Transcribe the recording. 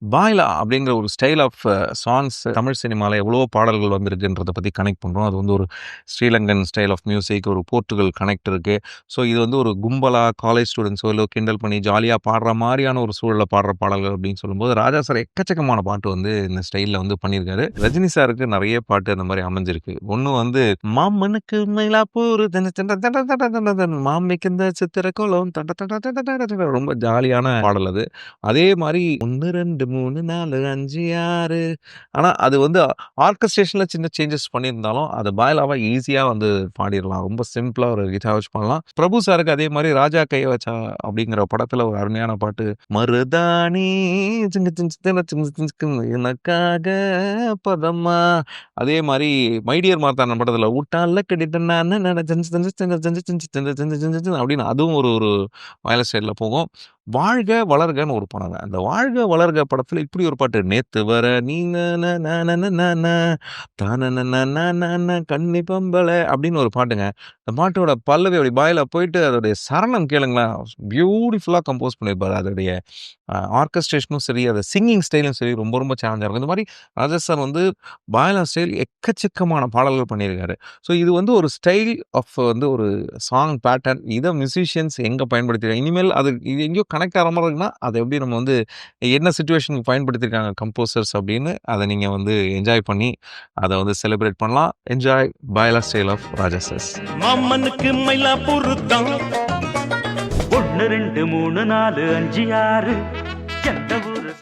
பாய்லா அப்படிங்கிற ஒரு style of songs Tamil சினிமால எவ்வளவோ பாடல்கள் வந்திருக்குன்றத பத்தி கனெக்ட் பண்றோம். அது வந்து ஒரு ஸ்ரீலங்கன் ஸ்டைல் ஆஃப் மியூசிக், ஒரு போர்ச்சுகல் கனெக்ட் இருக்கு. ஸோ இது வந்து ஒரு கும்பலா காலேஜ் ஸ்டூடண்ட்ஸோ இல்ல கிண்டல் பண்ணி ஜாலியா பாடுற மாரியான ஒரு சூழல்ல பாடுற பாடல்கள் அப்படின்னு சொல்லும்போது, ராஜா சார் எக்கச்சக்கமான பாட்டு வந்து இந்த ஸ்டைல்ல வந்து பண்ணியிருக்காரு. ரஜினி சாருக்கு நெறைய பாட்டு அந்த மாரி அமைஞ்சிருக்கு. ஒண்ணு வந்து மாமனுக்கு மயிலாப்பூர் மாமிக்கு இந்த சித்திரக்கோலம் ரொம்ப ஜாலியான பாடல் அது. அதே மாரி 1, 2, 3, 4, 5, 6 ஆனா அது வந்து ஆர்கஸ்ட்ரேஷன்ல சின்ன சேஞ்சஸ் பண்ணியிருந்தாலும், அது பாய்லாவா ஈஸியா வந்து பாடிறலாம். ரொம்ப சிம்பிளா ஒரு கிட்டார் வச்சு பாடலாம். பிரபு சாருக்கு அதே மாரி ராஜா கைய வச்சா அப்படிங்கிற படத்துல ஒரு அருமையான பாட்டு. மருதாணி சிங்கு சிங்கு சின்ன சிங்கு சிங்கு எனக்காக பதமா. அதே மாரி மை டியர் மார்த்தாண்டன் படத்துல உட்டால கடிட்ட நானு நானு ஜஞ்சு ஜஞ்சு ஜஞ்சு ஜஞ்சு ஜஞ்சு ஜஞ்சு ஜஞ்சு ஜஞ்சு ஜஞ்சு அப்படின்னு அதுவும் ஒரு ஒரு வயலன் ஸ்டைல்ல போகும். வாழ்க வளர்கன்னு ஒரு படங்க. அந்த வாழ்க வளர்க படத்துல இப்படி ஒரு பாட்டு. நேத்து வர நீ தானனனனனன கன்னி பொம்பள அப்படின்னு ஒரு பாட்டுங்க. அந்த பாட்டோட பல்லவி அப்படி பாய்ல போயிட்டு அதோடைய சரணம் கேளுங்களேன். பியூட்டிஃபுல்லா கம்போஸ் பண்ணியிருப்பாரு. அதோடைய ஆர்கஸ்ட்ரேஷனும் சரி, அது சிங்கிங் ஸ்டைலும் சரி ரொம்ப ரொம்ப சேலஞ்சா இருக்கும். இந்த மாரி ராஜா சார் வந்து பாய்லா ஸ்டைல் எக்கச்சக்கமான பாடல்கள் பண்ணியிருக்காரு. ஸோ இது வந்து ஒரு ஸ்டைல் ஆஃப் வந்து ஒரு சாங் பேட்டர்ன். இத மியூசிஷியன்ஸ் எங்க பயன்படுத்திருக்காங்க. இனிமேல் அது இது எங்கேயோ கனெக்ட் ஆற மாரி இருக்குன்னா, அத எப்படி நம்ம வந்து என்ன சிச்சுவேஷனுக்கு பயன்படுத்தியிருக்காங்க கம்போசர்ஸ் அப்படின்னு அத நீங்க வந்து என்ஜாய் பண்ணி அத வந்து செலிப்ரேட் பண்ணலாம். என்ஜாய் பாய்லா ஸ்டைல் ஆஃப் ராஜா சார்ஸ். மாமனுக்கு மயிலாப்பூர் தான் 1 2 3 4 5 6 எந்த